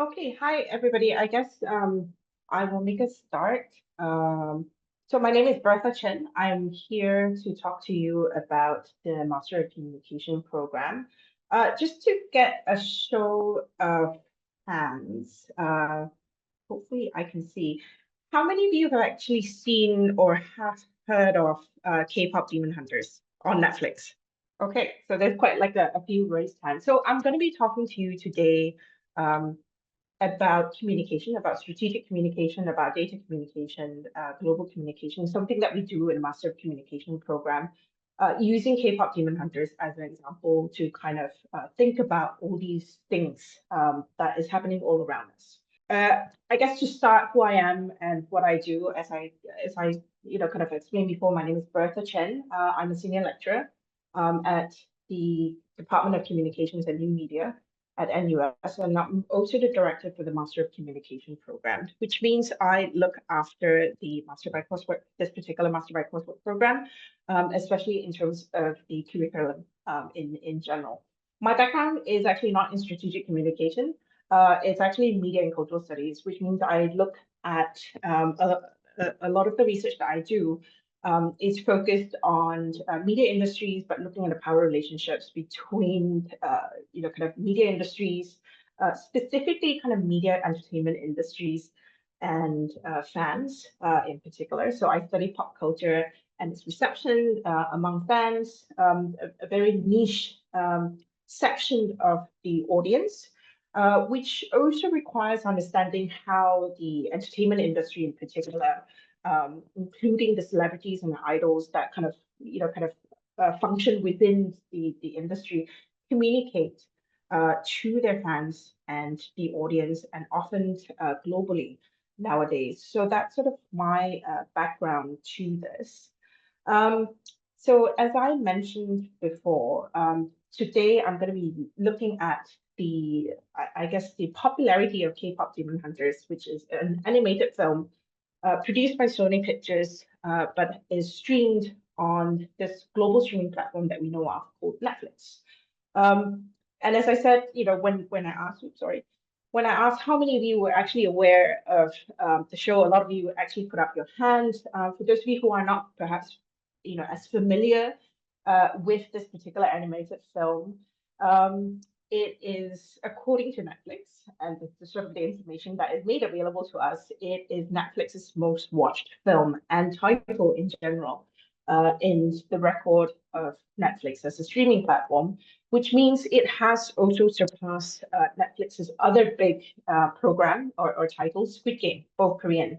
Okay, hi everybody. I guess I will make a start. So my name is Bertha Chen. I'm here to talk to you about the Master of Communication program. Just to get a show of hands, hopefully I can see. How many of you have actually seen or have heard of K-pop Demon Hunters on Netflix? Okay, so there's quite like a few raised hands. So I'm going to be talking to you today. Um, about communication, about strategic communication, about data communication, global communication, something that we do in the Master of Communication program, using K-pop Demon Hunters as an example to kind of think about all these things that is happening all around us. I guess to start who I am and what I do, as I kind of explained before, my name is Bertha Chen. I'm a senior lecturer at the Department of Communications and New Media at NUS, and I'm also the director for the Master of Communication program, which means I look after the Master by Coursework, this particular Master by Coursework program, especially in terms of the curriculum in general. My background is actually not in strategic communication. It's actually media and cultural studies, which means I look at a lot of the research that I do is focused on media industries, but looking at the power relationships between, kind of media industries, specifically kind of media entertainment industries and fans in particular. So I study pop culture and its reception among fans, a very niche section of the audience. Which also requires understanding how the entertainment industry in particular including the celebrities and the idols that function within the industry, communicate to their fans and the audience, and often globally nowadays. So that's sort of my background to this. Um, so as I mentioned before, today I'm going to be looking at I guess, the popularity of K-pop Demon Hunters, which is an animated film produced by Sony Pictures, but is streamed on this global streaming platform that we know of called Netflix. Um, and as I said, when I asked, when I asked how many of you were actually aware of the show, a lot of you actually put up your hand. For those of you who are not perhaps, as familiar with this particular animated film, um, it is, according to Netflix, and the sort of the information that is made available to us, it is Netflix's most watched film and title in general in the record of Netflix as a streaming platform, which means it has also surpassed Netflix's other big program or title, Squid Game, both Korean,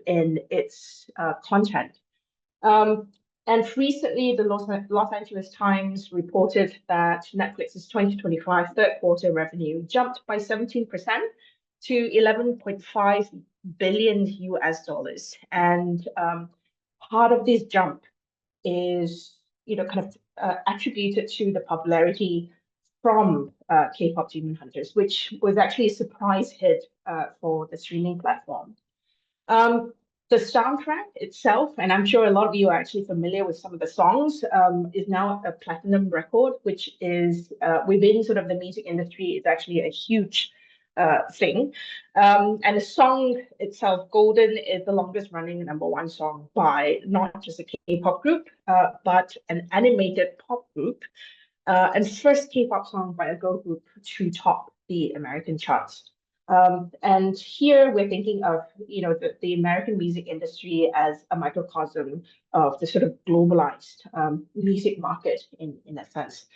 in its content. Um, and recently, the Los Angeles Times reported that Netflix's 2025 third quarter revenue jumped by 17% to 11.5 billion US dollars. And part of this jump is, kind of attributed to the popularity from K-pop Demon Hunters, which was actually a surprise hit for the streaming platform. Um, the soundtrack itself, and I'm sure a lot of you are actually familiar with some of the songs, is now a platinum record, which is within sort of the music industry is actually a huge thing. And the song itself, Golden, is the longest running number one song by not just a K-pop group, but an animated pop group, and first K-pop song by a girl group to top the American charts. And here we're thinking of, the American music industry as a microcosm of the sort of globalized music market in a sense.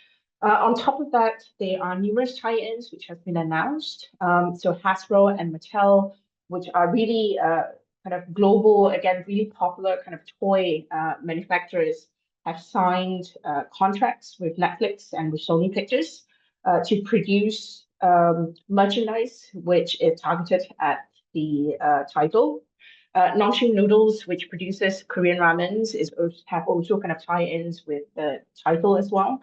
On top of that, there are numerous tie-ins which have been announced. So Hasbro and Mattel, which are really kind of global, again, really popular kind of toy manufacturers, have signed contracts with Netflix and with Sony Pictures to produce merchandise which is targeted at the title. Nongshim Noodles, which produces Korean ramens, have also kind of tie-ins with the title as well.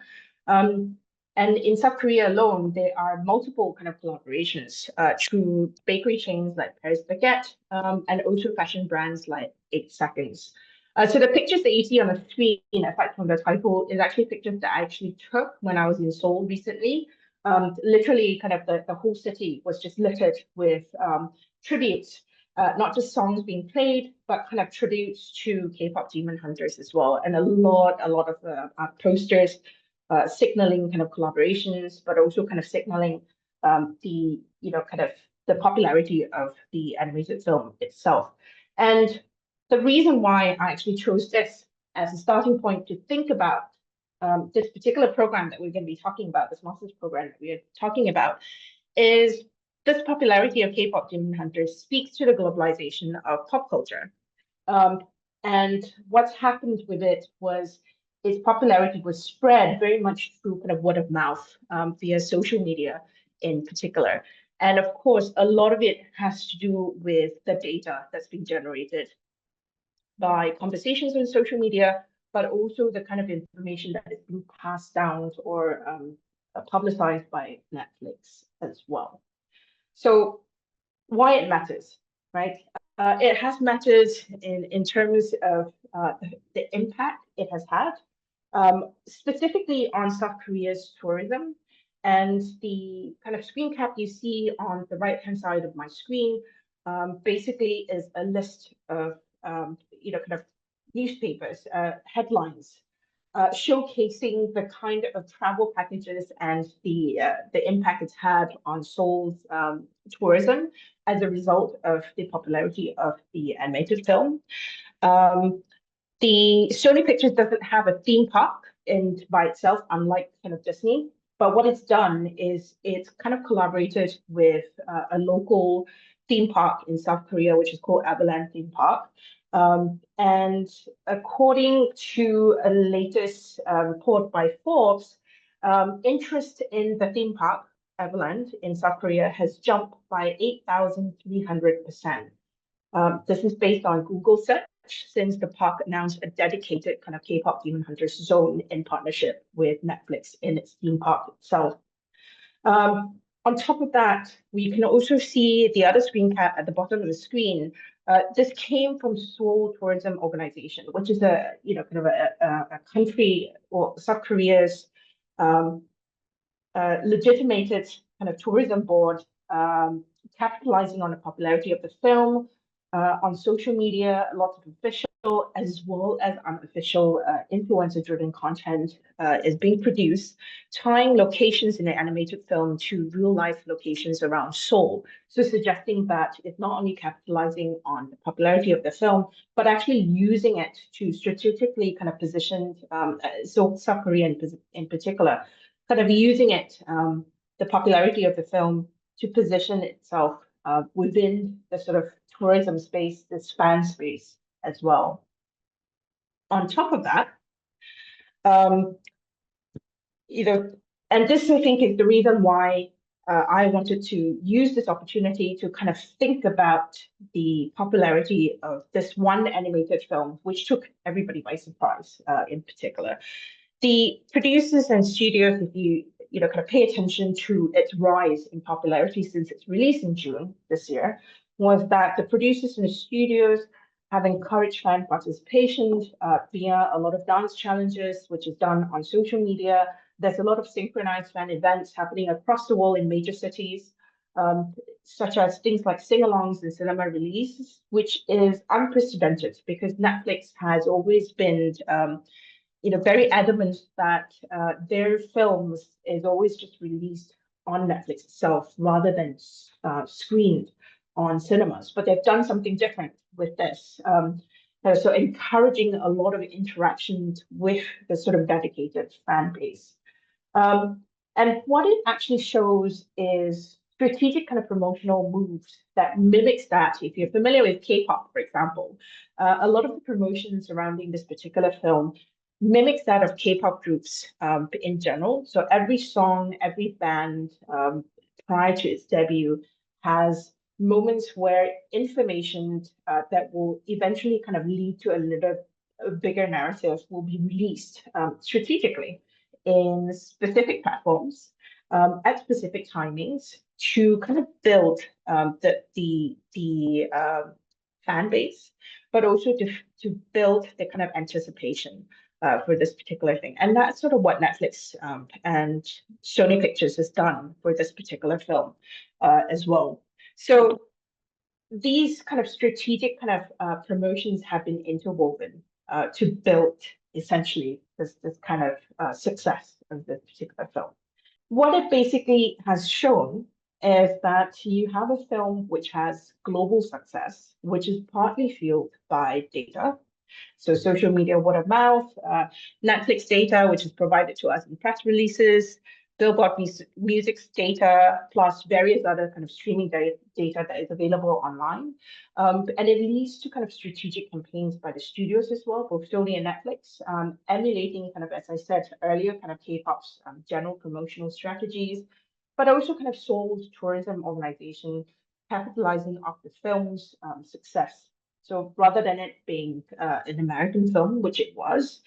And in South Korea alone, there are multiple kind of collaborations through bakery chains like Paris Baguette, and also fashion brands like 8 Seconds. So the pictures that you see on the screen, aside from the title, is actually pictures that I actually took when I was in Seoul recently. Literally kind of the whole city was just littered with tributes, not just songs being played, but kind of tributes to K-pop Demon Hunters as well. And a lot of posters signaling kind of collaborations, but also kind of signaling the, kind of the popularity of the animated film itself. And the reason why I actually chose this as a starting point to think about this particular program that we're going to be talking about, this master's program that we are talking about, is this popularity of K-pop Demon Hunters speaks to the globalization of pop culture. And what's happened with it was its popularity was spread very much through kind of word of mouth via social media in particular. And of course, a lot of it has to do with the data that's been generated by conversations on social media, but also the kind of information that is being passed down or publicized by Netflix as well. So why it matters, right? It has matters in terms of the impact it has had, specifically on South Korea's tourism. And the kind of screen cap you see on the right-hand side of my screen basically is a list of, kind of newspapers, headlines, showcasing the kind of travel packages and the impact it's had on Seoul's tourism as a result of the popularity of the animated film. The Sony Pictures doesn't have a theme park by itself, unlike kind of Disney. But what it's done is it's kind of collaborated with a local theme park in South Korea, which is called Everland Theme Park. And according to a latest report by Forbes, interest in the theme park, Everland, in South Korea has jumped by 8,300%. This is based on Google search, since the park announced a dedicated kind of K-pop Demon Hunters zone in partnership with Netflix in its theme park itself. On top of that, we can also see the other screen cap at the bottom of the screen. This came from Seoul Tourism Organization, which is a kind of a country or South Korea's legitimated kind of tourism board, capitalizing on the popularity of the film. On social media, lots of official as well as unofficial influencer-driven content is being produced, tying locations in the animated film to real-life locations around Seoul. So suggesting that it's not only capitalizing on the popularity of the film, but actually using it to strategically kind of position South Korea in particular, kind of using it, the popularity of the film to position itself within the sort of tourism space, this fan space as well. On top of that, and this I think is the reason why I wanted to use this opportunity to kind of think about the popularity of this one animated film, which took everybody by surprise in particular. The producers and studios, if you kind of pay attention to its rise in popularity since its release in June this year, was that the producers and the studios have encouraged fan participation via a lot of dance challenges, which is done on social media. There's a lot of synchronized fan events happening across the world in major cities, such as things like sing-alongs and cinema releases, which is unprecedented because Netflix has always been very adamant that their films is always just released on Netflix itself rather than screened on cinemas. But they've done something different with this. So encouraging a lot of interactions with the sort of dedicated fan base. And what it actually shows is strategic kind of promotional moves that mimics that. If you're familiar with K-pop, for example, a lot of the promotions surrounding this particular film mimics that of K-pop groups in general. So every song, every band prior to its debut has moments where information that will eventually kind of lead to a bigger narrative will be released strategically in specific platforms at specific timings to kind of build the fan base, but also to build the kind of anticipation for this particular thing. And that's sort of what Netflix and Sony Pictures has done for this particular film as well. So these kind of strategic kind of promotions have been interwoven to build essentially this kind of success of this particular film. What it basically has shown is that you have a film which has global success, which is partly fueled by data. So social media, word of mouth, Netflix data, which is provided to us in press releases, Billboard Music's data, plus various other kind of streaming data that is available online. And it leads to kind of strategic campaigns by the studios as well, both Sony and Netflix, emulating kind of, as I said earlier, kind of K-pop's general promotional strategies, but also kind of Seoul's tourism organization capitalizing off the film's success. So rather than it being an American film, which it was,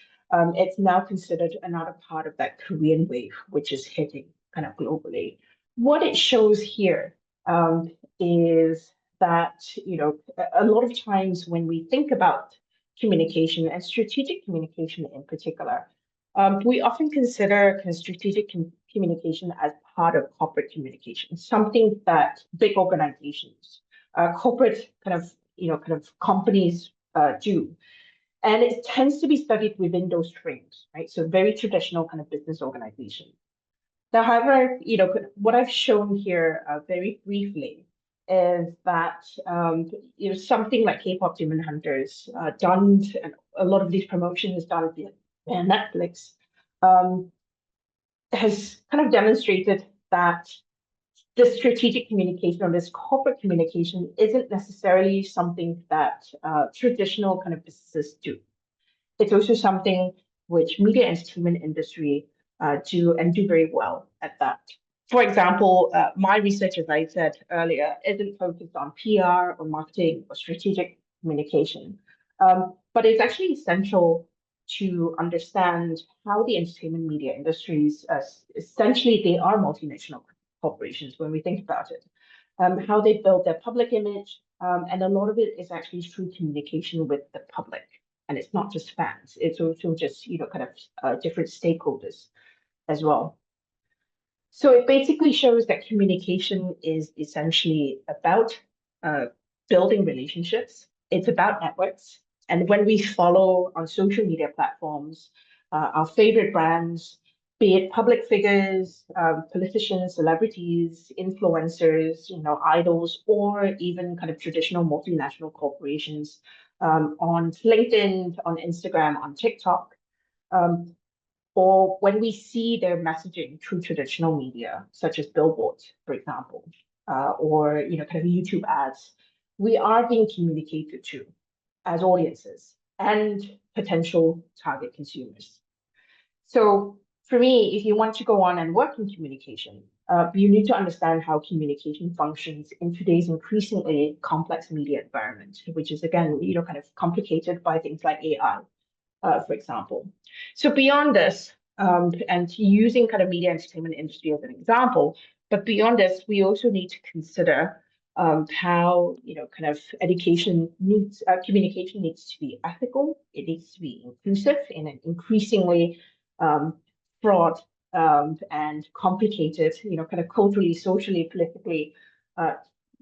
it's now considered another part of that Korean wave, which is hitting kind of globally. What it shows here is that, a lot of times when we think about communication and strategic communication in particular, we often consider kind of strategic communication as part of corporate communication, something that big organizations, corporate kind of companies do. And it tends to be studied within those frames, right? So very traditional kind of business organization. Now, however, what I've shown here very briefly is that something like K-pop Demon Hunters done, and a lot of these promotions done via Netflix, has kind of demonstrated that this strategic communication or this corporate communication isn't necessarily something that traditional kind of businesses do. It's also something which media entertainment industry do and do very well at that. For example, my research, as I said earlier, isn't focused on PR or marketing or strategic communication, but it's actually essential to understand how the entertainment media industries, essentially they are multinational corporations when we think about it, how they build their public image, and a lot of it is actually through communication with the public. And it's not just fans, it's also just, kind of different stakeholders as well. So it basically shows that communication is essentially about building relationships. It's about networks. And when we follow on social media platforms, our favorite brands, be it public figures, politicians, celebrities, influencers, idols, or even kind of traditional multinational corporations on LinkedIn, on Instagram, on TikTok, or when we see their messaging through traditional media, such as billboards, for example, or kind of YouTube ads, we are being communicated to as audiences and potential target consumers. So for me, if you want to go on and work in communication, you need to understand how communication functions in today's increasingly complex media environment, which is again, kind of complicated by things like AI, for example. So beyond this, and using kind of media entertainment industry as an example, but beyond this, we also need to consider how kind of education needs communication needs to be ethical. It needs to be inclusive in an increasingly broad and complicated, kind of culturally, socially, politically, kind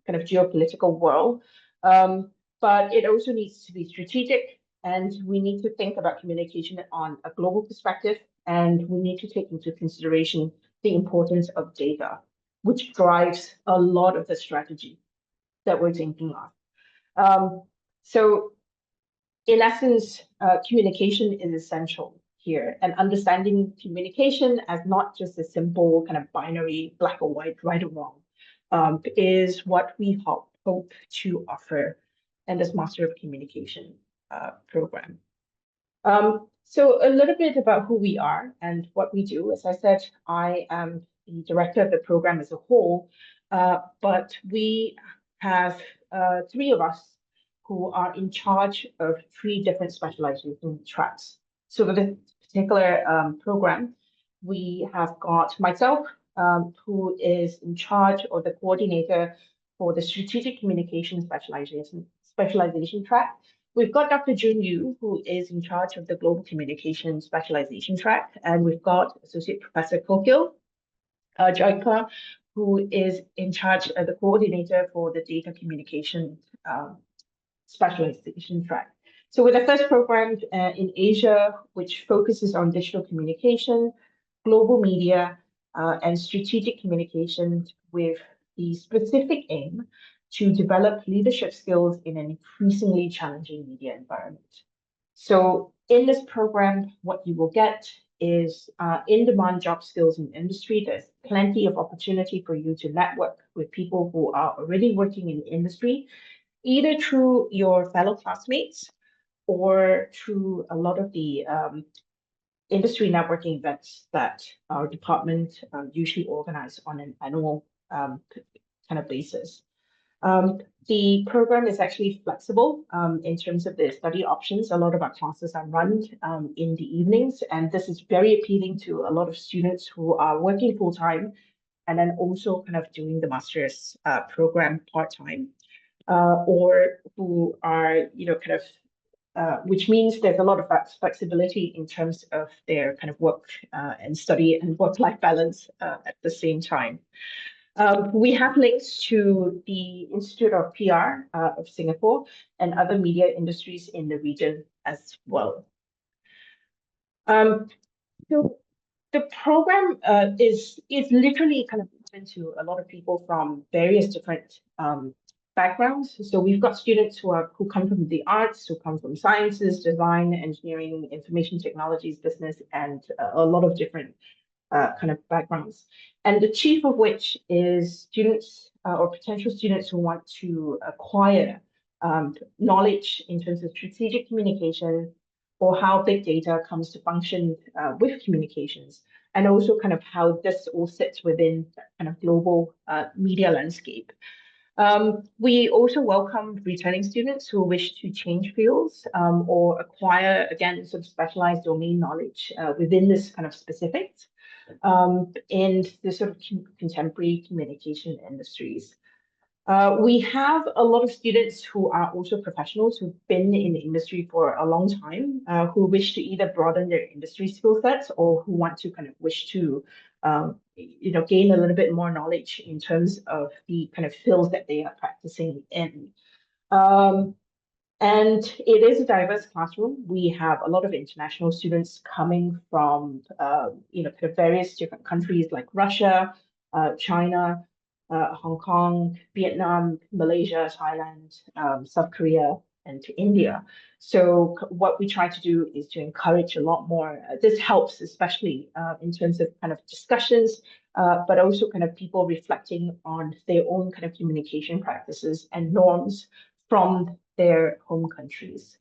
of geopolitical world. But it also needs to be strategic, and we need to think about communication on a global perspective, and we need to take into consideration the importance of data, which drives a lot of the strategy that we're thinking of. So in essence, communication is essential here, and understanding communication as not just a simple kind of binary black or white, right or wrong, is what we hope to offer in this Master of Communication program. So a little bit about who we are and what we do. As I said, I am the director of the program as a whole, but we have three of us who are in charge of three different specialization tracks. So for this particular program, we have got myself, who is in charge or the coordinator for the strategic communication specialization track, We've got Dr. Jun Yu, who is in charge of the Global Communication Specialization track, and we've got Associate Professor Kokil Joyka, who is in charge of the coordinator for the Data Communication Specialization track. So we're the first program in Asia which focuses on digital communication, global media, and strategic communication with the specific aim to develop leadership skills in an increasingly challenging media environment. So in this program, what you will get is in-demand job skills in industry. There's plenty of opportunity for you to network with people who are already working in the industry, either through your fellow classmates or through a lot of the industry networking events that our department usually organize on an annual kind of basis. The program is actually flexible in terms of the study options. A lot of our classes are run in the evenings, and this is very appealing to a lot of students who are working full-time and then also kind of doing the master's program part-time, or who are, kind of which means there's a lot of flexibility in terms of their kind of work and study and work-life balance at the same time. We have links to the Institute of PR of Singapore and other media industries in the region as well. So the program is literally kind of open to a lot of people from various different backgrounds. So we've got students who come from the arts, who come from sciences, design, engineering, information technologies, business, and a lot of different kind of backgrounds. And the chief of which is students or potential students who want to acquire knowledge in terms of strategic communication or how big data comes to function with communications, and also kind of how this all sits within kind of global media landscape. We also welcome returning students who wish to change fields or acquire, again, sort of specialized domain knowledge within this kind of specifics in the sort of contemporary communication industries. We have a lot of students who are also professionals who've been in the industry for a long time, who wish to either broaden their industry skill sets or who want to kind of wish to, gain a little bit more knowledge in terms of the kind of fields that they are practicing in. And it is a diverse classroom. We have a lot of international students coming from, kind of various different countries like Russia, China, Hong Kong, Vietnam, Malaysia, Thailand, South Korea, and to India. So what we try to do is to encourage a lot more. This helps, especially in terms of kind of discussions, but also kind of people reflecting on their own kind of communication practices and norms from their home countries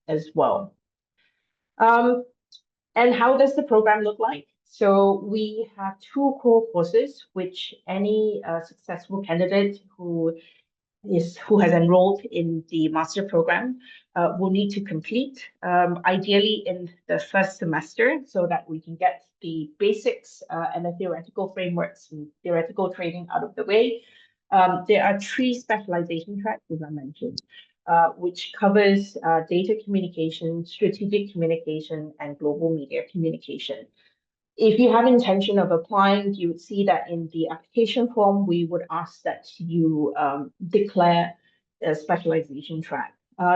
as well. And how does the program look like? So we have two core courses, which any successful candidate who has enrolled in the master program will need to complete, ideally in the first semester, so that we can get the basics and the theoretical frameworks and theoretical training out of the way. There are 3 specialization tracks, as I mentioned, which covers data communication, strategic communication, and global media communication. If you have intention of applying, you would see that in the application form, we would ask that you declare a specialization track.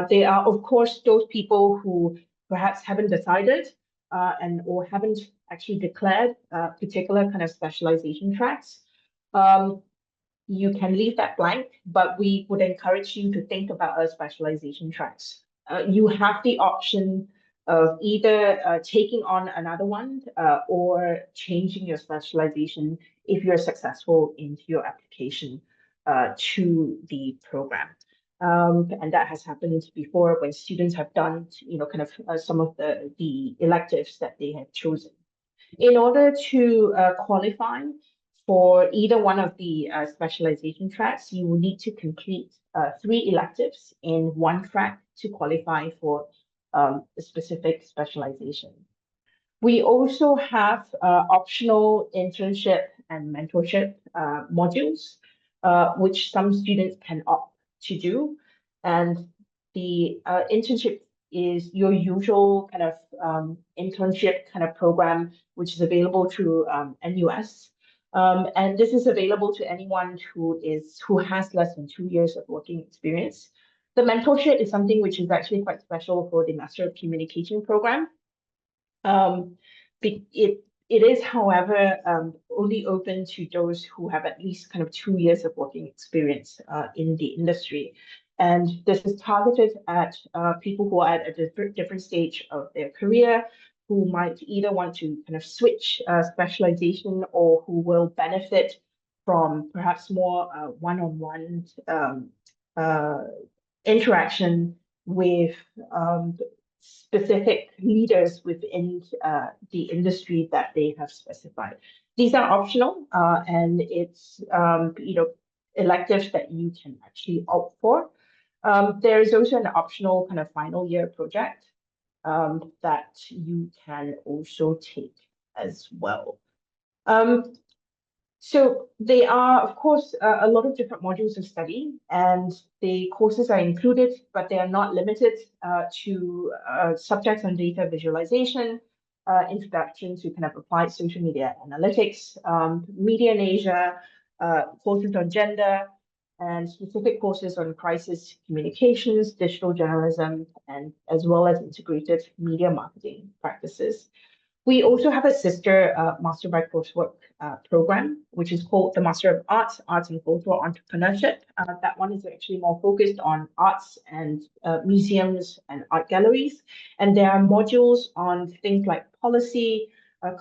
There are, of course, those people who perhaps haven't decided or haven't actually declared particular kind of specialization tracks. You can leave that blank, but we would encourage you to think about our specialization tracks. You have the option of either taking on another one or changing your specialization if you're successful into your application to the program. And that has happened before when students have done, kind of some of the electives that they have chosen. In order to qualify for either one of the specialization tracks, you will need to complete 3 electives in one track to qualify for a specific specialization. We also have optional internship and mentorship modules, which some students can opt to do. And the internship is your usual kind of internship kind of program, which is available through NUS. And this is available to anyone who has less than 2 years of working experience. The mentorship is something which is actually quite special for the Master of Communication program. It is, however, only open to those who have at least kind of 2 years of working experience in the industry. And this is targeted at people who are at a different stage of their career, who might either want to kind of switch specialization or who will benefit from perhaps more one-on-one uh, interaction with specific leaders within the industry that they have specified. These are optional, and it's electives that you can actually opt for. There is also an optional kind of final year project that you can also take as well. So they are, of course, a lot of different modules of study, and the courses are included, but they are not limited to subjects on data visualization, introduction to kind of applied social media analytics, media in Asia, courses on gender, and specific courses on crisis communications, digital journalism, and as well as integrated media marketing practices. We also have a sister Master by Coursework program, which is called the Master of Arts, Arts and Cultural Entrepreneurship. That one is actually more focused on arts and museums and art galleries. And there are modules on things like policy,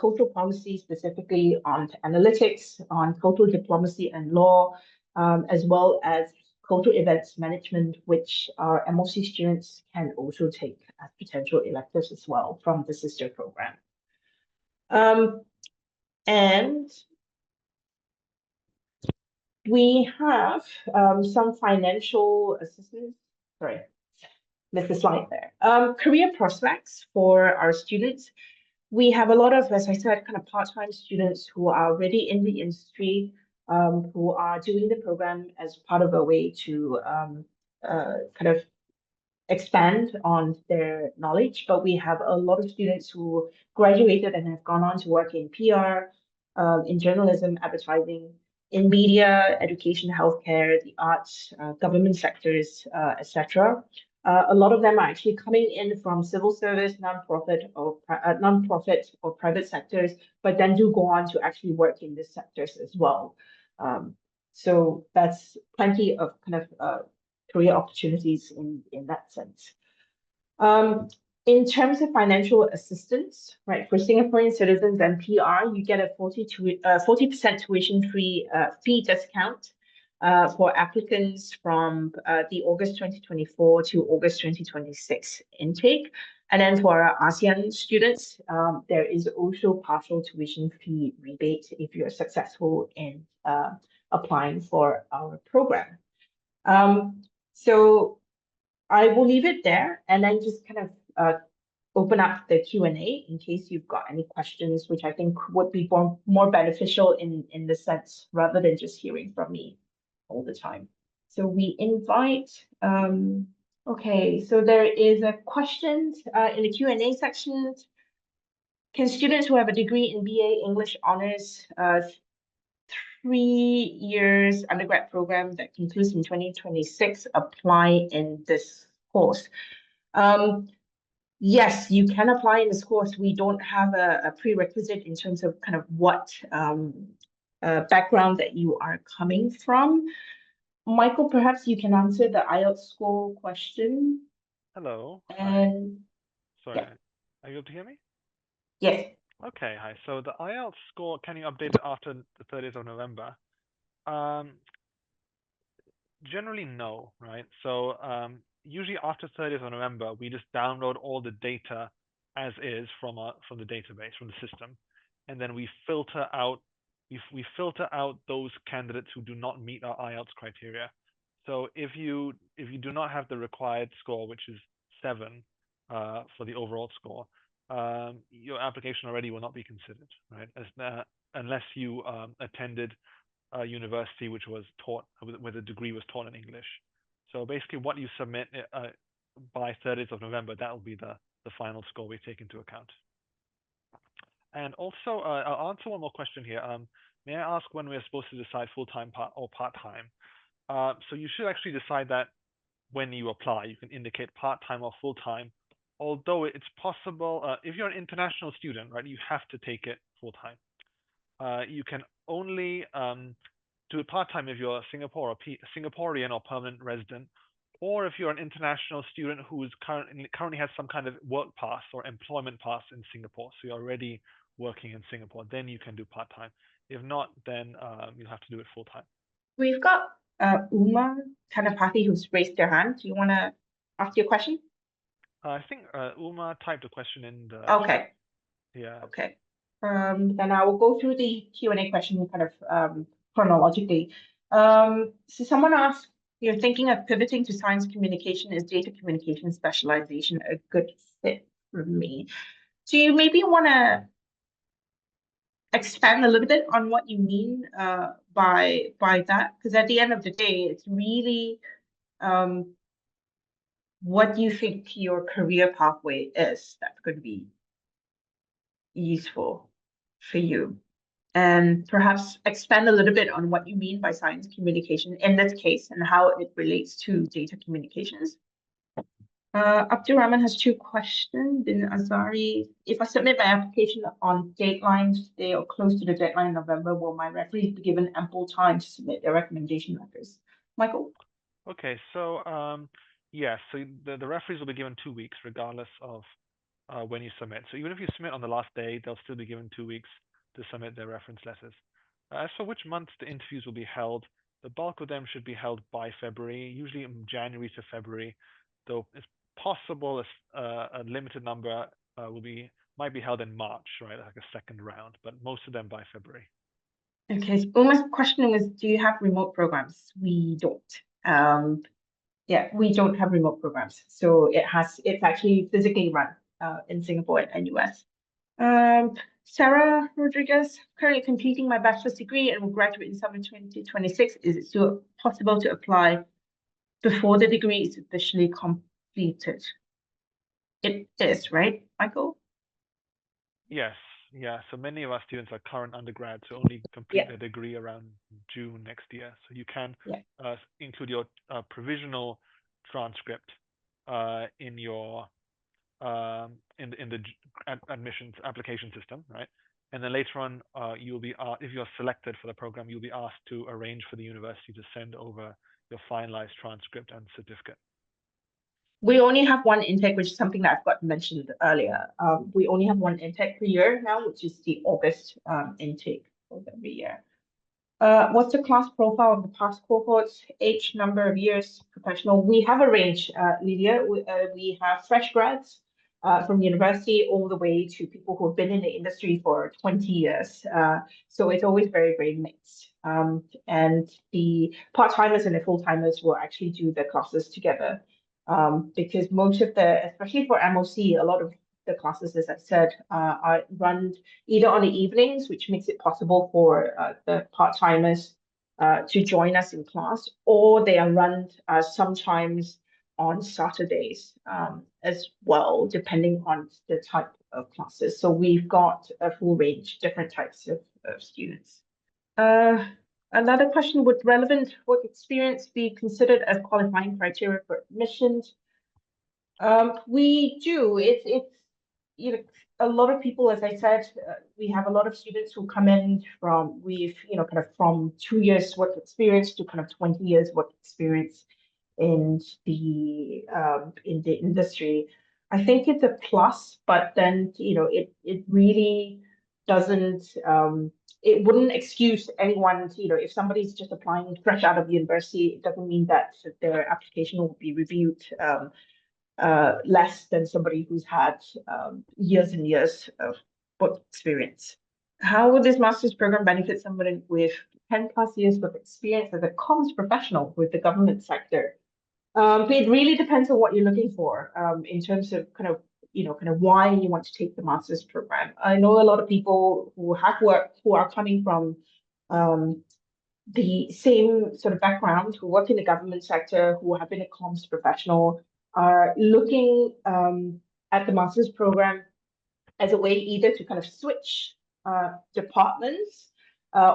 cultural policy, specifically on analytics, on cultural diplomacy and law, as well as cultural events management, which our MOC students can also take as potential electives as well from the sister program. And we have some financial assistance. Sorry, missed the slide there. Career prospects for our students. We have a lot of, as I said, kind of part-time students who are already in the industry, who are doing the program as part of a way to kind of expand on their knowledge, but we have a lot of students who graduated and have gone on to work in PR, in journalism, advertising, in media, education, healthcare, the arts, government sectors, etc. A lot of them are actually coming in from civil service, nonprofit or private sectors, but then do go on to actually work in these sectors as well. So that's plenty of kind of career opportunities in that sense. In terms of financial assistance, right, for Singaporean citizens and PR, you get a 40% tuition-free fee discount for applicants from the August 2024 to August 2026 intake. And then for our ASEAN students, there is also partial tuition fee rebate if you're successful in applying for our program. So I will leave it there and then just kind of open up the Q&A in case you've got any questions, which I think would be more beneficial in the sense rather than just hearing from me all the time. So we invite, okay, so there is a question in the Q&A section. Can students who have a degree in BA English Honours 3 years undergrad program that concludes in 2026 apply in this course? Yes, you can apply in this course. We don't have a prerequisite in terms of kind of what background that you are coming from. Michael, perhaps you can answer the IELTS score question. Hello. And sorry, yeah. Are you able to hear me? Yes. Okay, hi. So the IELTS score, can you update it after the 30th of November? Generally, no, right? So usually after 30th of November, we just download all the data as is from the database, from the system, and then we filter out those candidates who do not meet our IELTS criteria. So if you do not have the required score, which is 7 for the overall score, your application already will not be considered, right? Unless you attended a university which was taught where the degree was taught in English. So basically, what you submit by 30th of November, that will be the final score we take into account. And also, I'll answer one more question here. May I ask when we're supposed to decide full-time or part-time? So you should actually decide that when you apply. You can indicate part-time or full-time. Although it's possible, if you're an international student, right, you have to take it full-time. You can only do it part-time if you're Singaporean or permanent resident, or if you're an international student who is currently has some kind of work pass or employment pass in Singapore, so you're already working in Singapore, then you can do part-time. If not, then you'll have to do it full-time. We've got Uma Kanapati who's raised their hand. Do you want to ask your question? I think Uma typed a question in the Okay. chat. Yeah. Okay. Then I will go through the Q&A question kind of chronologically. So someone asked, you're thinking of pivoting to science communication. Is data communication specialization a good fit for me? Do you maybe want to expand a little bit on what you mean by that? Because at the end of the day, it's really what you think your career pathway is that's going to be useful for you. And perhaps expand a little bit on what you mean by science communication in this case and how it relates to data communications. Abdurrahman has two questions. Bin Azari, if I submit my application on deadlines, they are close to the deadline in November, will my referees be given ample time to submit their recommendation letters? Michael? Okay, so yes, so the referees will be given 2 weeks regardless of when you submit. So even if you submit on the last day, they'll still be given 2 weeks to submit their reference letters. As for which month the interviews will be held, the bulk of them should be held by February, usually in January to February, though it's possible a limited number might be held in March, right, like a second round, but most of them by February. Okay, so Uma's question was, do you have remote programs? We don't. Yeah, we don't have remote programs. So it's actually physically run in Singapore and US. Sarah Rodriguez, currently completing my bachelor's degree and will graduate in summer 2026. Is it still possible to apply before the degree is officially completed? It is, right, Michael? Yes, yeah. So many of our students are current undergrads who only complete their degree around June next year. So you can include your provisional transcript in your in the admissions application system, right? And then later on, you'll be if you're selected for the program, you'll be asked to arrange for the university to send over your finalized transcript and certificate. We only have one intake, which is something that I've got mentioned earlier. We only have one intake per year now, which is the August intake of every year. What's the class profile of the past cohorts? Age, number of years, professional? We have a range, Lydia. We have fresh grads from university all the way to people who have been in the industry for 20 years. So it's always very, very mixed. And the part-timers and the full-timers will actually do the classes together. Because most of especially for MOC, a lot of the classes, as I said, are run either on the evenings, which makes it possible for the part-timers to join us in class, or they are run sometimes on Saturdays as well, depending on the type of classes. So we've got a full range, different types of students. Another question, would relevant work experience be considered as qualifying criteria for admissions? We do. It's a lot of people, as I said, we have a lot of students who come in from kind of from 2 years work experience to kind of 20 years work experience in the industry. I think it's a plus, but then it really doesn't it wouldn't excuse anyone if somebody's just applying fresh out of university, it doesn't mean that their application will be reviewed less than somebody who's had years and years of work experience. How would this master's program benefit somebody with 10 plus years of experience as a comms professional with the government sector? It really depends on what you're looking for in terms of kind of why you want to take the master's program. I know a lot of people who have worked, who are coming from the same sort of background, who work in the government sector, who have been a comms professional, are looking at the master's program as a way either to kind of switch departments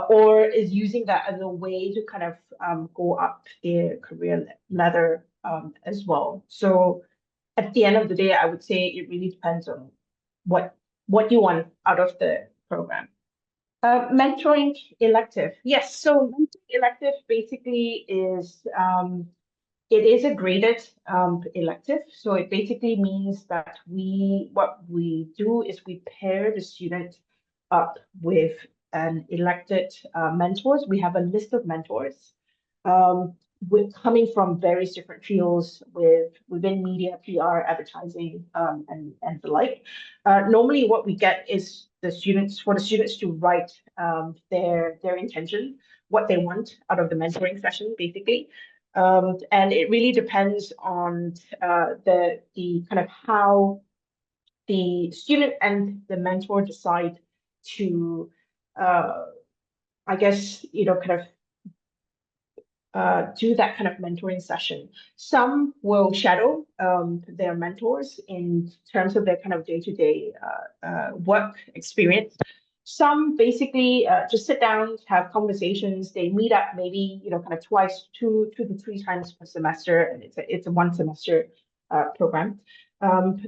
or is using that as a way to kind of go up their career ladder as well. So at the end of the day, I would say it really depends on what you want out of the program. Mentoring elective. Yes, so mentoring elective basically is it is a graded elective. So it basically means that what we do is we pair the student up with an elected mentors. We have a list of mentors with coming from various different fields within media, PR, advertising, and the like. Normally, what we get is the students to write their intention, what they want out of the mentoring session, basically. And it really depends on the kind of how the student and the mentor decide to, I guess, kind of do that kind of mentoring session. Some will shadow their mentors in terms of their kind of day-to-day work experience. Some basically just sit down, have conversations. They meet up maybe kind of two to three times per semester, and it's a one semester program.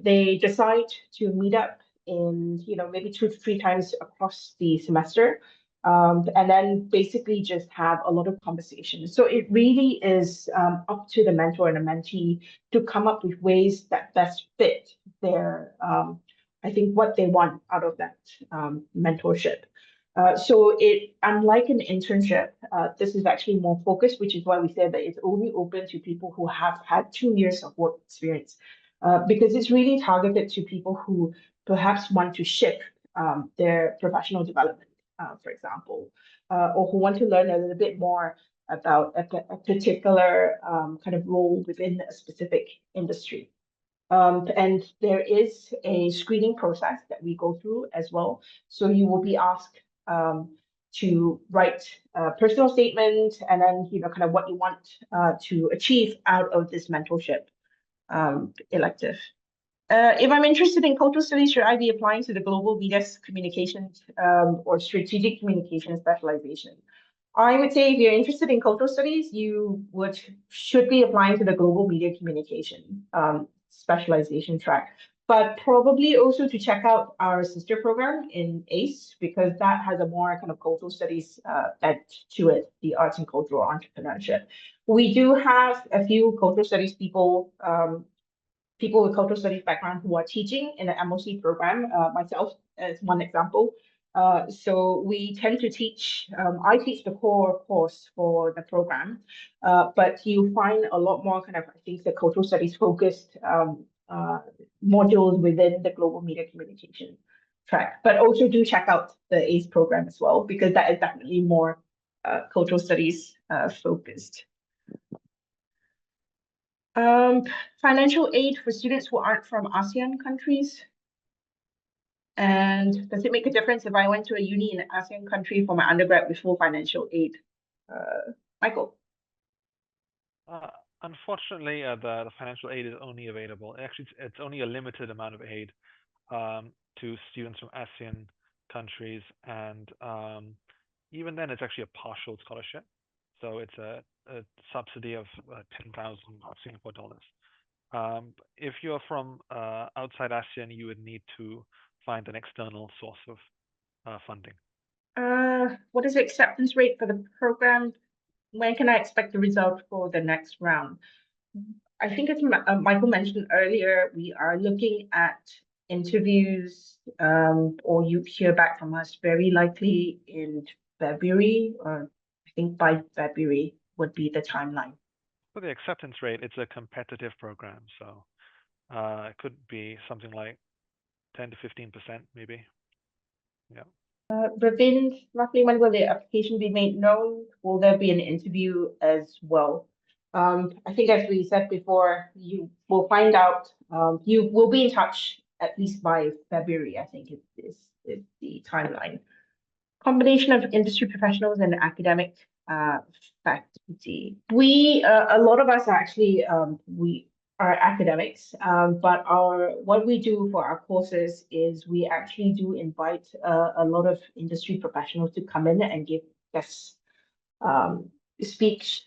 They decide to meet up in maybe two to three times across the semester and then basically just have a lot of conversations. So it really is up to the mentor and the mentee to come up with ways that best fit their, I think, what they want out of that mentorship. So unlike an internship, this is actually more focused, which is why we said that it's only open to people who have had 2 years of work experience, because it's really targeted to people who perhaps want to shift their professional development for example, or who want to learn a little bit more about a particular kind of role within a specific industry. And there is a screening process that we go through as well. So you will be asked to write a personal statement and then, kind of what you want to achieve out of this mentorship elective. If I'm interested in cultural studies, should I be applying to the Global Media Communications or Strategic Communication specialization? I would say if you're interested in cultural studies, you should be applying to the Global Media Communication specialization track, but probably also to check out our sister program in ACE, because that has a more kind of cultural studies bent to it, the arts and cultural entrepreneurship. We do have a few cultural studies people people with cultural studies background who are teaching in the MOC program, myself as one example. So we tend to teach, I teach the core course for the program, but you find a lot more kind of, I think, the cultural studies focused modules within the global media communication track. But also do check out the ACE program as well, because that is definitely more cultural studies focused. Financial aid for students who aren't from ASEAN countries. And does it make a difference if I went to a uni in an ASEAN country for my undergrad with full financial aid? Michael. Unfortunately, the financial aid is only available. Actually, it's only a limited amount of aid to students from ASEAN countries, and even then, it's actually a partial scholarship. So it's a subsidy of 10,000 Singapore dollars. If you're from outside ASEAN, you would need to find an external source of funding. What is the acceptance rate for the program? When can I expect the result for the next round? I think as Michael mentioned earlier, we are looking at interviews or you hear back from us very likely in February, or I think by February would be the timeline. For the acceptance rate, it's a competitive program, so it could be something like 10 to 15%, maybe. Yeah. Ravin, roughly when will the application be made known? Will there be an interview as well? I think as we said before, you will find out, you will be in touch at least by February, I think is the timeline. Combination of industry professionals and academic faculty. A lot of us are actually, our academics, but what we do for our courses is we actually do invite a lot of industry professionals to come in and give guest speech,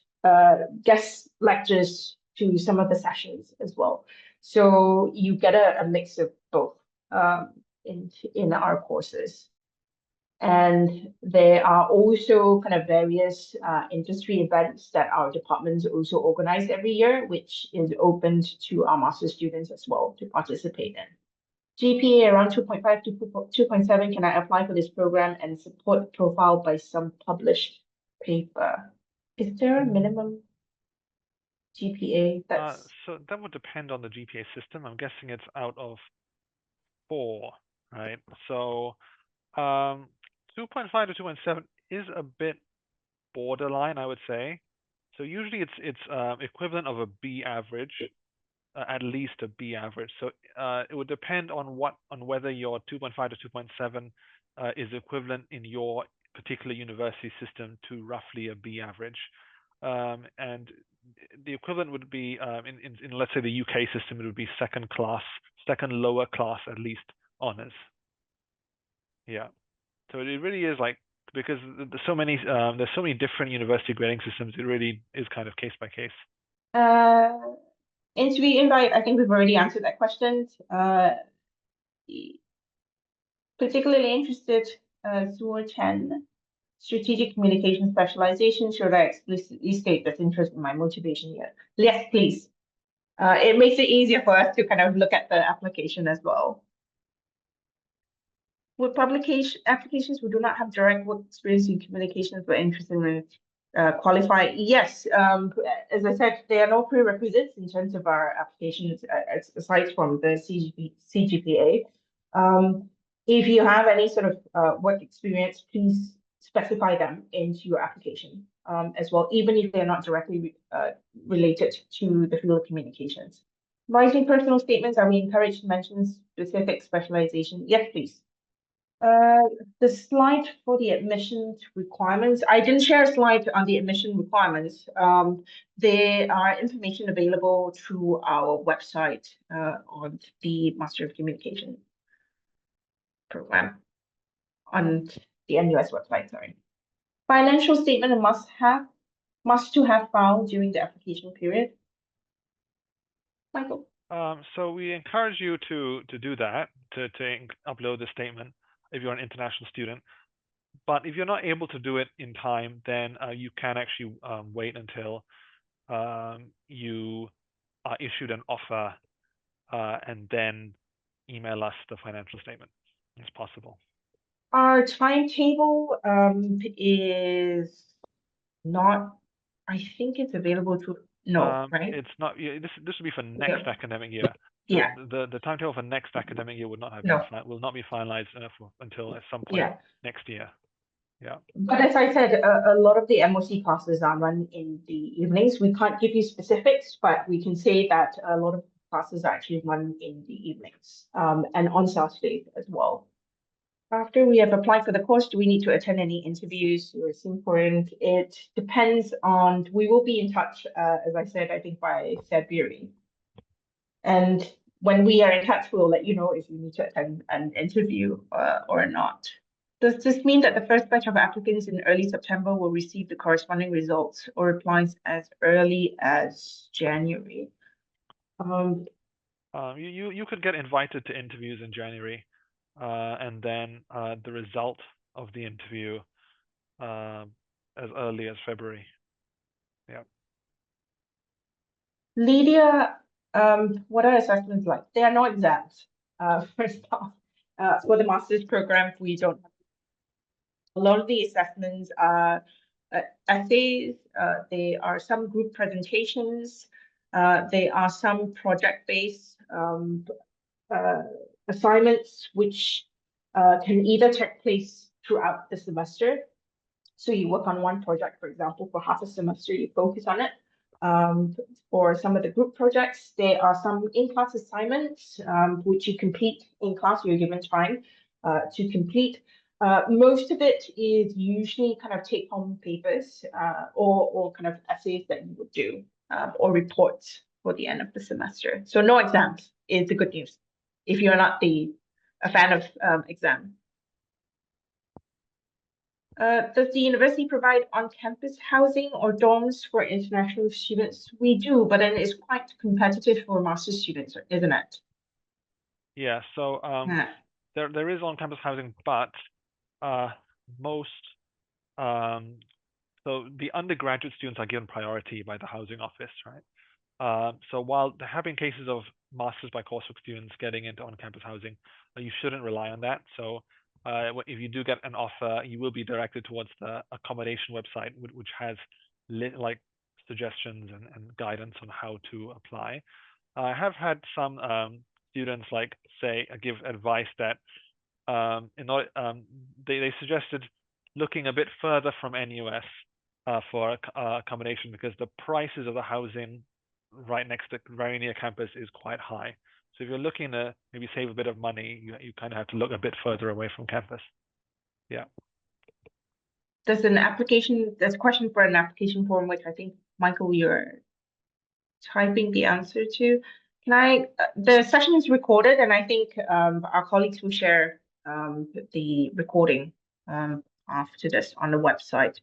guest lectures to some of the sessions as well. So you get a mix of both in our courses. And there are also kind of various industry events that our departments also organize every year, which is open to our master's students as well to participate in. GPA around 2.5 to 2.7, can I apply for this program and support profile by some published paper? Is there a minimum GPA that's So that would depend on the GPA system. I'm guessing it's out of 4, right? So 2.5 to 2.7 is a bit borderline, I would say. So usually it's equivalent of a B average, at least a B average. So it would depend on whether your 2.5 to 2.7 is equivalent in your particular university system to roughly a B average. And the equivalent would be in let's say the UK system, it would be second lower class at least honors. Yeah. So it really is like, because there's so many different university grading systems, it really is kind of case by case. interview invite? I think we've already answered that question. Particularly interested, Suo Chen, strategic communication specialization. Should I explicitly state this interest in my motivation here? Yes, please. It makes it easier for us to kind of look at the application as well. With applications who do not have direct work experience in communications but interested in qualify? Yes. As I said, there are no prerequisites in terms of our applications aside from the CGPA. If you have any sort of work experience, please specify them into your application as well, even if they're not directly related to the field of communications. Writing personal statements, are we encouraged to mention specific specialization? Yes, please. The slide for the admission requirements, I didn't share a slide on the admission requirements. There are information available through our website on the Master of Communication program on the NUS website, sorry. Financial statement and must to have filed during the application period. Michael. So we encourage you to do that, to upload the statement if you're an international student. But if you're not able to do it in time, then you can actually wait until you are issued an offer and then email us the financial statement. It's possible. Our timetable is not, I think it's available to, no, right? It's not. This would be for next academic year. So yeah. The timetable for next academic year would not have will not be finalized until at some point next year. Yeah. But as I said, a lot of the MOC classes are run in the evenings. We can't give you specifics, but we can say that a lot of classes are actually run in the evenings and on Saturdays as well. After we have applied for the course, do we need to attend any interviews or Singaporean? It depends on, we will be in touch, as I said, I think by February. And when we are in touch, we'll let you know if you need to attend an interview or not. Does this mean that the first batch of applicants in early September will receive the corresponding results or replies as early as January? You could get invited to interviews in January, and then the result of the interview as early as February. Yeah. Lydia, what are assessments like? There are no exams. First off, for the master's program, we don't have a lot of the assessments are essays. There are some group presentations. There are some project-based assignments which can either take place throughout the semester. So you work on one project, for example, for half a semester, you focus on it. For some of the group projects, there are some in-class assignments which you complete in class. You're given time to complete. Most of it is usually kind of take-home papers or kind of essays that you would do or reports for the end of the semester. So no exams is the good news if you're not a fan of exam. Does the university provide on-campus housing or dorms for international students? We do, but then it's quite competitive for master's students, isn't it? Yeah, so Yeah. there is on-campus housing, but most so the undergraduate students are given priority by the housing office, right? So while there have been cases of masters by coursework students getting into on-campus housing, you shouldn't rely on that. So if you do get an offer, you will be directed towards the accommodation website, which has like suggestions and guidance on how to apply. I have had some students like say give advice that they suggested looking a bit further from NUS for accommodation because the prices of the housing right next to very near campus is quite high. So if you're looking to maybe save a bit of money, you kind of have to look a bit further away from campus. Yeah. There's a question for an application form, which I think, Michael, you're typing the answer to. The session is recorded, and I think our colleagues will share the recording after this on the website.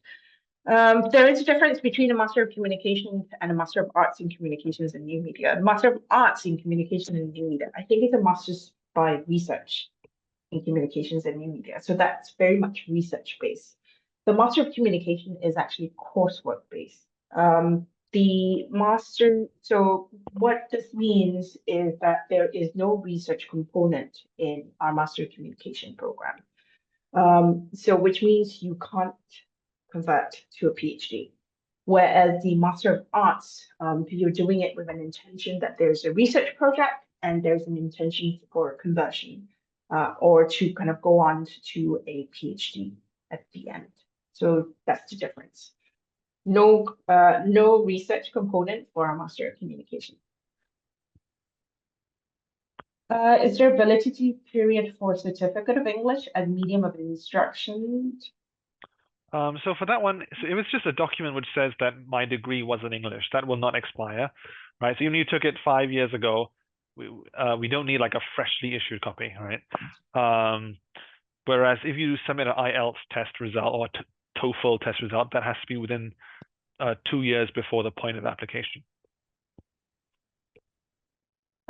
There is a difference between a Master of Communication and a Master of Arts in Communications and New Media. The Master of Arts in Communication and New Media, I think it's a Master's by Research in Communications and New Media. So that's very much research-based. The Master of Communication is actually coursework-based. So what this means is that there is no research component in our Master of Communication program. So which means you can't convert to a PhD. Whereas the Master of Arts, you're doing it with an intention that there's a research project and there's an intention for conversion, or to kind of go on to a PhD at the end. So that's the difference. No research component for our Master of Communication. Is there a validity period for Certificate of English as medium of instruction? So for that one, so it was just a document which says that my degree was in English. That will not expire, right? So even if you took it 5 years ago, we don't need like a freshly issued copy, right? Whereas if you submit an IELTS test result or TOEFL test result, that has to be within 2 years before the point of application.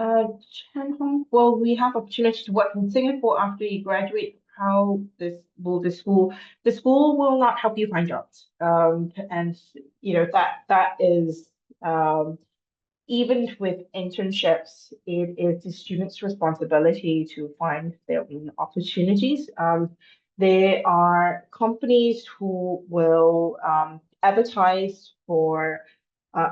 Chen Hong, will we have opportunity to work in Singapore after you graduate? How the school will not help you find jobs. And you know that is even with internships, it is the student's responsibility to find their own opportunities. There are companies who will advertise for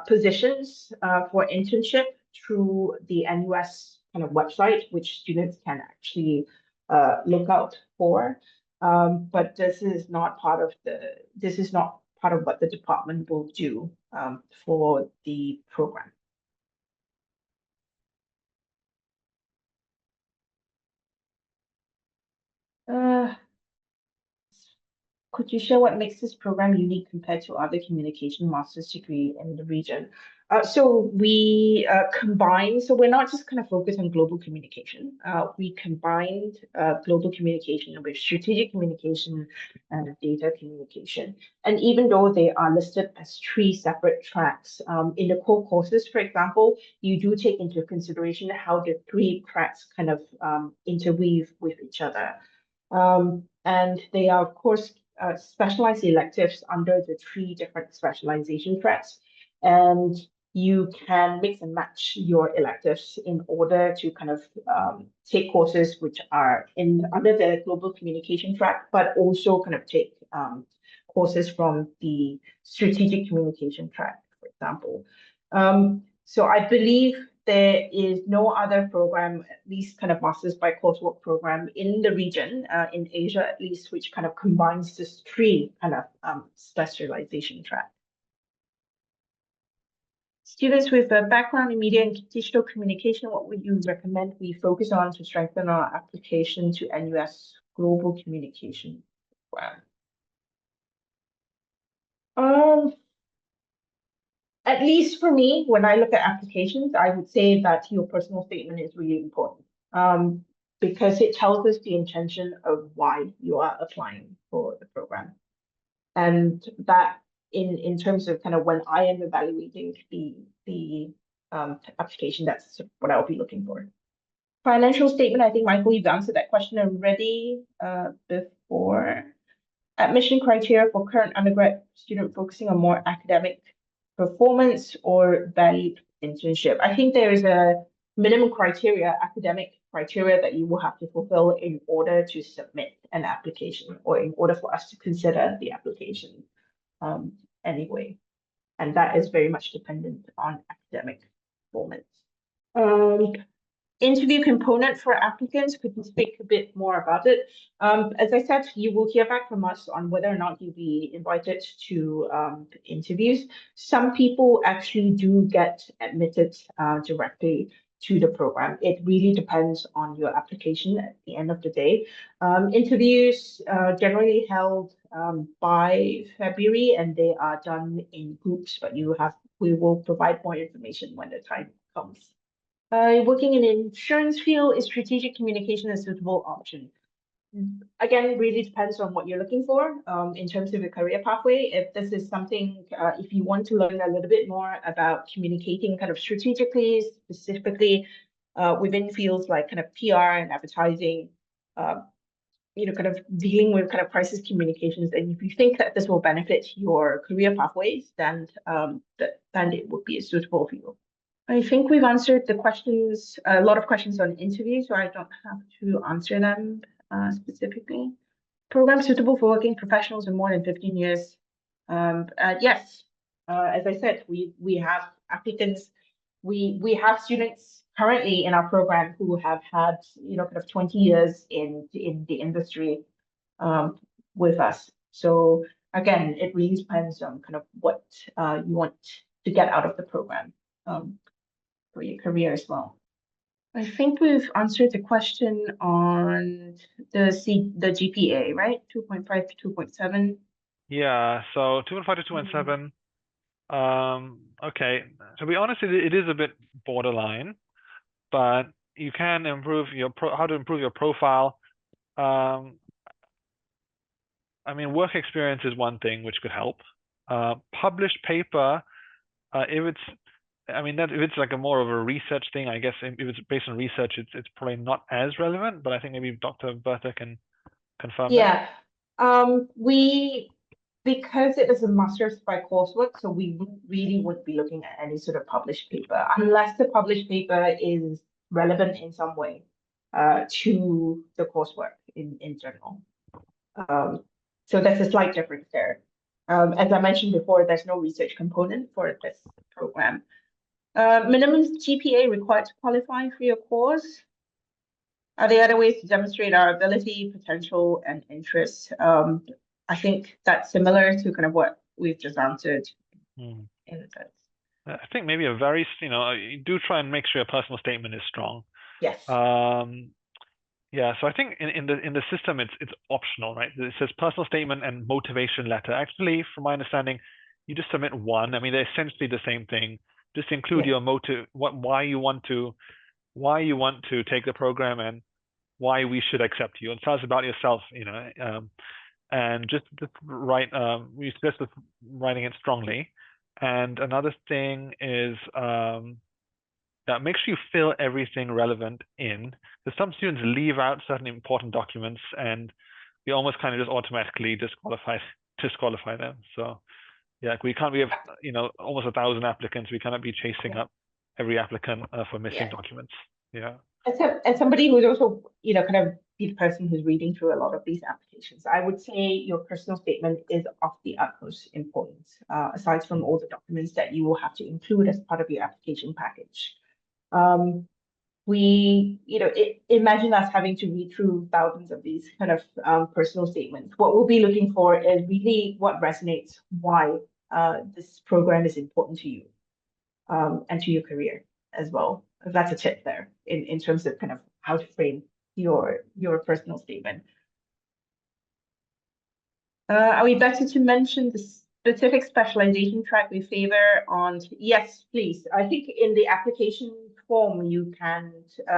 positions for internship through the NUS kind of website, which students can actually look out for. But this is not part of what the department will do for the program. Could you share what makes this program unique compared to other communication master's degree in the region? So we combine, so we're not just kind of focused on global communication. We combined global communication with strategic communication and data communication. And even though they are listed as 3 separate tracks, in the core courses, for example, you do take into consideration how the 3 tracks kind of interweave with each other. And they are, of course, specialized electives under the 3 different specialization tracks. And you can mix and match your electives in order to kind of take courses which are under the global communication track, but also kind of take courses from the strategic communication track, for example. So I believe there is no other program, at least kind of masters by coursework program in the region, in Asia at least, which kind of combines this 3 kind of specialization track. Students with a background in media and digital communication, what would you recommend we focus on to strengthen our application to NUS Global Communication Program? At least for me, when I look at applications, I would say that your personal statement is really important. Because it tells us the intention of why you are applying for the program. And that in terms of kind of when I am evaluating the application, that's what I'll be looking for. Financial statement, I think, Michael, you've answered that question already before. Admission criteria for current undergrad student focusing on more academic performance or valued internship. I think there is a minimum criteria, academic criteria, that you will have to fulfill in order to submit an application or in order for us to consider the application anyway. And that is very much dependent on academic performance. Interview component for applicants, could you speak a bit more about it? As I said, you will hear back from us on whether or not you'll be invited to interviews. Some people actually do get admitted directly to the program. It really depends on your application at the end of the day. Interviews generally held by February, and they are done in groups, but we will provide more information when the time comes. Working in the insurance field, is strategic communication a suitable option? Again, really depends on what you're looking for in terms of a career pathway. If this is something, if you want to learn a little bit more about communicating kind of strategically, specifically within fields like kind of PR and advertising, kind of dealing with kind of crisis communications, and if you think that this will benefit your career pathways, then then it would be suitable for you. I think we've answered the questions, a lot of questions on interviews, so I don't have to answer them specifically. Program suitable for working professionals in more than 15 years. Yes, as I said, we have applicants, we have students currently in our program who have had, kind of 20 years in the industry with us. So again, it really depends on kind of what you want to get out of the program. For your career as well. I think we've answered the question on the GPA, right? 2.5 to 2.7. Yeah, so 2.5 to 2.7. Okay, to be honest, it is a bit borderline, but you can improve how to improve your profile. I mean, work experience is one thing which could help. Published paper, if it's like a more of a research thing, I guess if it's based on research, it's probably not as relevant, but I think maybe Dr. Bertha can confirm that. Because it is a master's by coursework, so we really wouldn't be looking at any sort of published paper unless the published paper is relevant in some way to the coursework in general. So that's a slight difference there. As I mentioned before, there's no research component for this program. Minimum GPA required to qualify for your course. Are there other ways to demonstrate our ability, potential, and interest? I think that's similar to kind of what we've just answered in a sense. I think maybe you do try and make sure your personal statement is strong. Yes. Yeah, so I think in the system it's optional, right? It says personal statement and motivation letter. Actually, from my understanding, you just submit one. I mean, they're essentially the same thing. Just include your motive, why you want to take the program and why we should accept you. And tell us about yourself, and just write. We suggest writing it strongly. And another thing is that make sure you fill everything relevant in. Because some students leave out certain important documents, and we almost kind of just automatically disqualify them. So yeah, we have almost 1,000 applicants. We cannot be chasing up every applicant for missing documents. Yeah. As somebody who's also kind of the person who's reading through a lot of these applications, I would say your personal statement is of the utmost importance, aside from all the documents that you will have to include as part of your application package. Imagine us having to read through thousands of these kind of personal statements. What we'll be looking for is really what resonates, why this program is important to you and to your career as well. That's a tip there in terms of kind of how to frame your personal statement. Are we better to mention specific specialization track we favor on? Yes, please. I think in the application form you can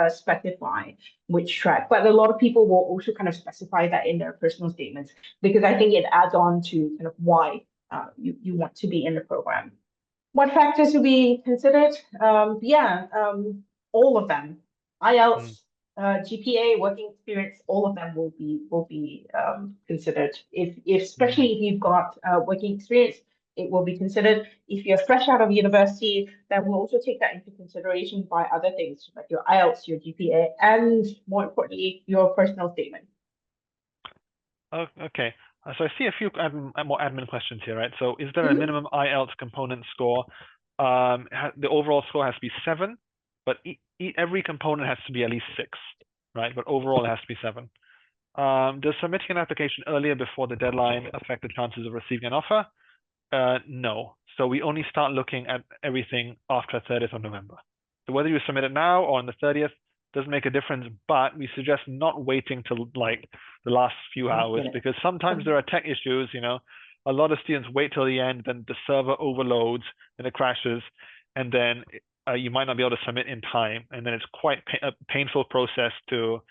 specify which track, but a lot of people will also kind of specify that in their personal statements because I think it adds on to kind of why you want to be in the program. What factors will be considered? All of them. Mm. IELTS, GPA, working experience, all of them will be considered. If Mm. especially if you've got working experience, it will be considered. If you're fresh out of university, then we'll also take that into consideration by other things like your IELTS, your GPA, and more importantly, your personal statement. Oh, okay. So I see a few more admin questions here, right? So is there a minimum IELTS component score? The overall score has to be 7, but every component has to be at least 6, right? But overall it has to be 7. Does submitting an application earlier before the deadline affect the chances of receiving an offer? No. So we only start looking at everything after 30th of November. So whether you submit it now or on the 30th doesn't make a difference, but we suggest not waiting till like the last few hours because sometimes there are tech issues, you know. A lot of students wait till the end, then the server overloads and it crashes, and then you might not be able to submit in time, and then it's quite a painful process to,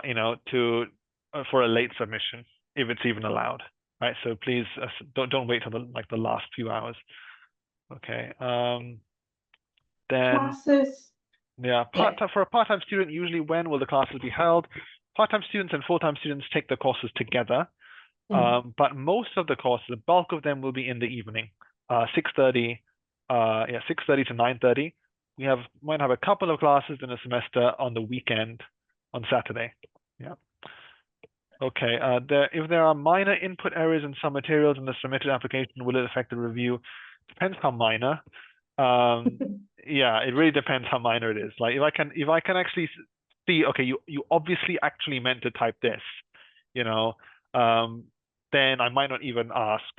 you know, for a late submission if it's even allowed, right? So please don't wait till the last few hours. Okay. Then Classes. yeah, for a part-time student, usually when will the classes be held? Part-time students and full-time students take the courses together, but most of the courses, the bulk of them will be in the evening, 6:30, 6:30 to 9:30. We might have a couple of classes in a semester on the weekend, on Saturday. Yeah. Okay. If there are minor input errors in some materials in the submitted application, will it affect the review? Depends how minor. Yeah, it really depends how minor it is. Like if I can actually see, okay, you obviously actually meant to type this, you know, then I might not even ask.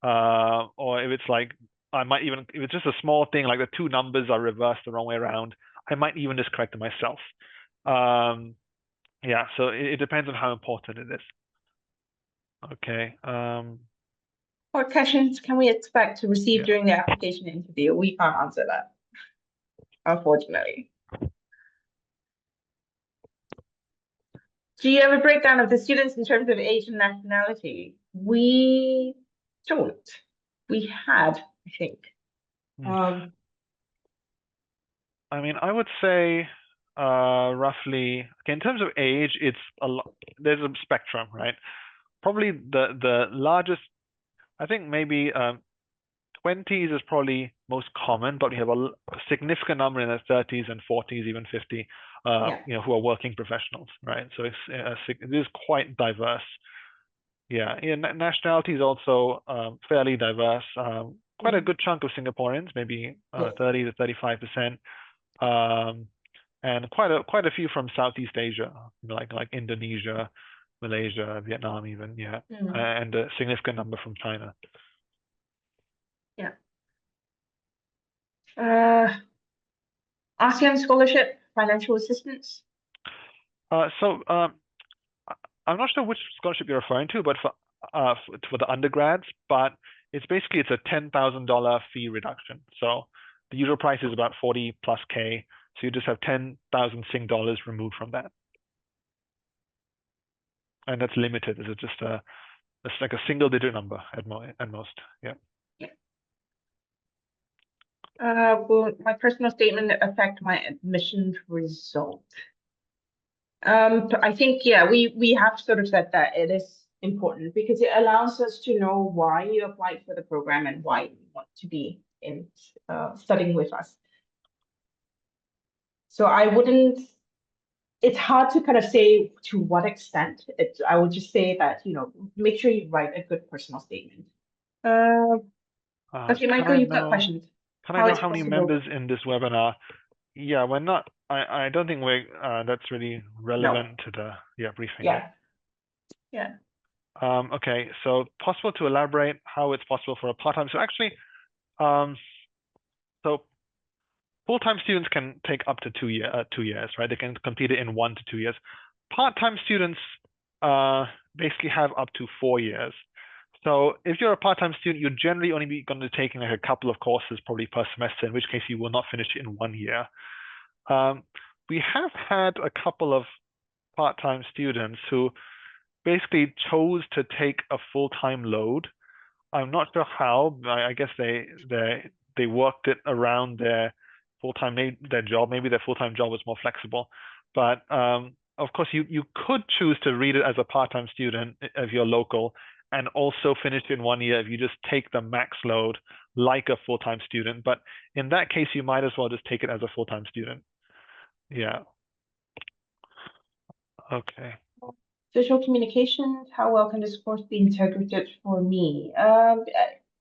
Or if it's like if it's just a small thing, like the 2 numbers are reversed the wrong way around, I might even just correct it myself. Yeah, so it depends on how important it is. Okay. What questions can we expect to receive during the application interview? We can't answer that, unfortunately. Do you have a breakdown of the students in terms of age and nationality? We don't. We had, I think. I mean, I would say roughly, okay, in terms of age, it's there's a spectrum, right? Probably the largest, I think maybe 20s is probably most common, but we have a significant number in the 30s and 40s, even 50, you know, who are working professionals, right? So it is quite diverse. Yeah, nationality is also fairly diverse. Quite a good chunk of Singaporeans, maybe 30 to 35%, and quite a few from Southeast Asia, like Indonesia, Malaysia, Vietnam, even, yeah, and a significant number from China. Yeah. ASEAN scholarship, financial assistance. So I'm not sure which scholarship you're referring to, but for the undergrads, but it's a $10,000 fee reduction. So the usual price is about 40 plus K. So you just have 10,000 Sing dollars removed from that. And that's limited. It's just it's like a single digit number at most. Yeah. Will my personal statement affect my admission result? I think, yeah, we have sort of said that it is important because it allows us to know why you applied for the program and why you want to be in studying with us. So I wouldn't, it's hard to kind of say to what extent. I would just say that, you know, make sure you write a good personal statement. Okay, Michael, you've got questions. Can I know how many members in this webinar? Yeah, we're not, I don't think that's really relevant to the briefing. Yeah. Okay, so possible to elaborate how it's possible for a part-time. So actually, so full-time students can take up to 2 years, right? They can complete it in 1 to 2 years. Part-time students basically have up to 4 years. So if you're a part-time student, you're generally only going to be taking like a couple of courses probably per semester, in which case you will not finish it in 1 year. We have had a couple of part-time students who basically chose to take a full-time load. I'm not sure how. I guess they worked it around their their job. Maybe their full-time job was more flexible. But of course, you could choose to read it as a part-time student if you're local, and also finish it in 1 year if you just take the max load like a full-time student. But in that case, you might as well just take it as a full-time student. Yeah. Okay. Visual communications, how well can this course be integrated for me?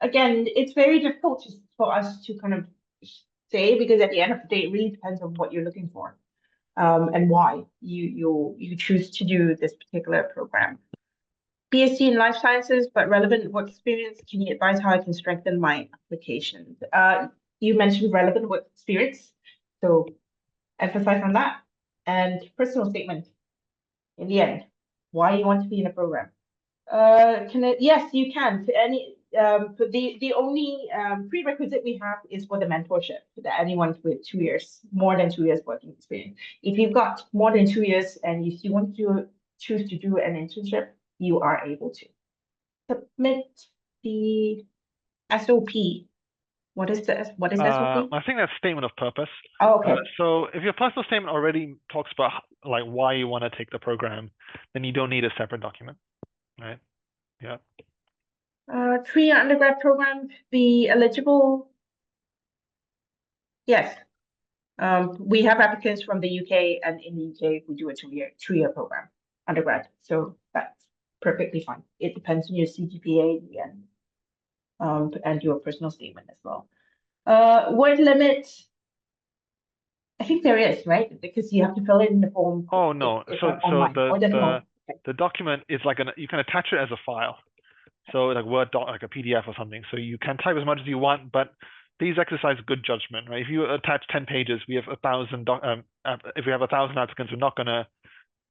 Again, it's very difficult for us to kind of say, because at the end of the day, it really depends on what you're looking for, and why you choose to do this particular program. BSc in life sciences, but relevant work experience. Can you advise how I can strengthen my applications? You mentioned relevant work experience, so emphasize on that. And personal statement in the end, why you want to be in a program. Yes, you can. But the only prerequisite we have is for the mentorship, that anyone with 2 years, more than 2 years working experience. If you've got more than 2 years and you still want to choose to do an internship, you are able to submit the SOP. What is SOP? I think that's statement of purpose. Oh, okay. So if your personal statement already talks about like why you want to take the program, then you don't need a separate document, right? Yeah. 3-year undergrad program be eligible? Yes. We have applicants from the UK, and in the UK we do a 2-year program undergrad, so that's perfectly fine. It depends on your CGPA in the end, and your personal statement as well. Word limit, I think there is, right? Because you have to fill it in the form. Oh no. So online, or doesn't know. the document is like you can attach it as a file. So like Word doc, like a PDF or something. So you can type as much as you want, but please exercise good judgment, right? If you attach 10 pages, we have 1,000 if we have 1,000 applicants, we're not gonna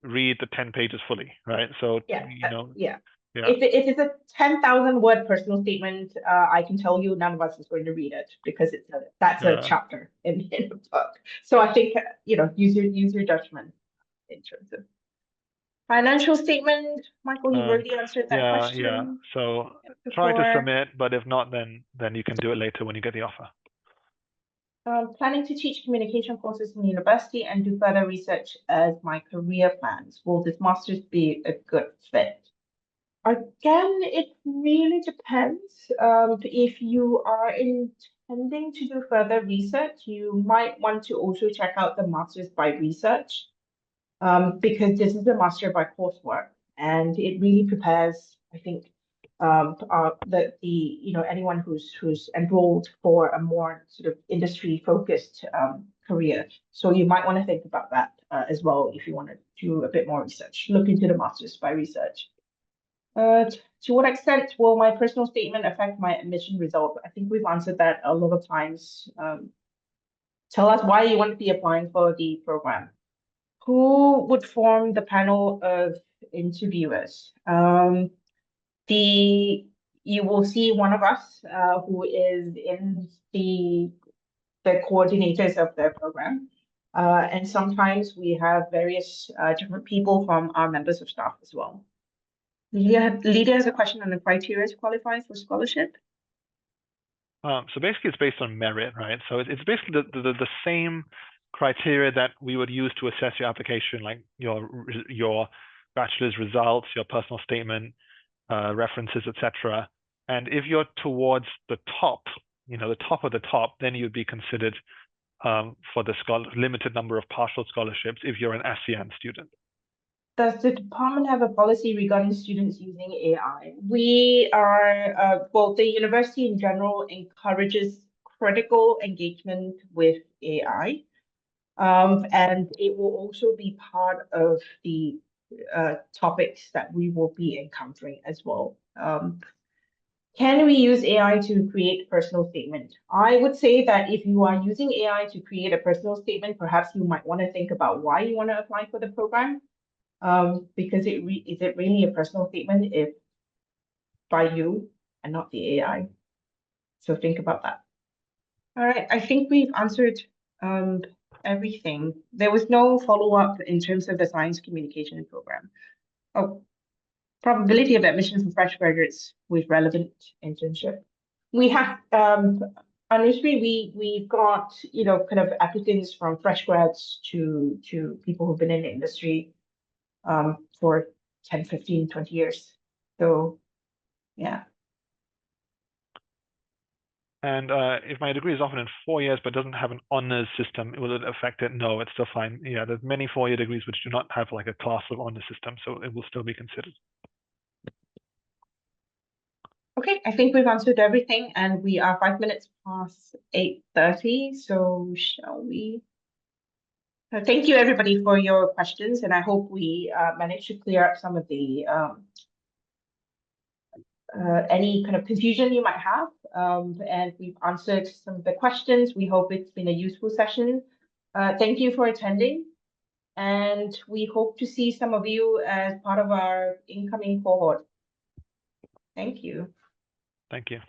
read the 10 pages fully, right? So Yeah, yeah. If it's a 10,000 word personal statement, I can tell you none of us is going to read it, because that's a chapter in a book. So I think, use your judgment in terms of financial statement. Michael, you've already answered that question. Yeah. So try to submit, but if not, then you can do it later when you get the offer. Planning to teach communication courses in university and do further research as my career plans. Will this master's be a good fit? Again, it really depends. If you are intending to do further research, you might want to also check out the Masters by Research, because this is a Master by Coursework, and it really prepares, I think, anyone who's enrolled for a more sort of industry-focused career. So you might want to think about that as well if you want to do a bit more research. Look into the Masters by Research. To what extent will my personal statement affect my admission result? I think we've answered that a lot of times. Tell us why you want to be applying for the program. Who would form the panel of interviewers? You will see one of us who is in the coordinators of the program. And sometimes we have various different people from our members of staff as well. Lydia has a question on the criteria to qualify for scholarship. So basically, it's based on merit, right? So it's basically the same criteria that we would use to assess your application, like your bachelor's results, your personal statement, references, etc. And if you're towards the top, the top of the top, then you'd be considered for the limited number of partial scholarships if you're an ASEAN student. Does the department have a policy regarding students using AI? We are, the university in general encourages critical engagement with AI. And it will also be part of the topics that we will be encountering as well. Can we use AI to create personal statement? I would say that if you are using AI to create a personal statement, perhaps you might want to think about why you want to apply for the program. Because is it really a personal statement if by you and not the AI. So think about that. All right, I think we've answered everything. There was no follow-up in terms of the science communication program. Oh, probability of admission for fresh graduates with relevant internship. We have Anushree, we've got, you know, kind of applicants from fresh grads to people who've been in the industry for 10, 15, 20 years. So yeah. And if my degree is offered in 4 years but doesn't have an honors system, will it affect it? No, it's still fine. Yeah, there's many 4-year degrees which do not have like a class of honors system, so it will still be considered. Okay, I think we've answered everything, and we are 5 minutes past 8:30. So shall we? Thank you everybody for your questions, and I hope we managed to clear up some of the any kind of confusion you might have. And we've answered some of the questions. We hope it's been a useful session. Thank you for attending, and we hope to see some of you as part of our incoming cohort. Thank you. Thank you.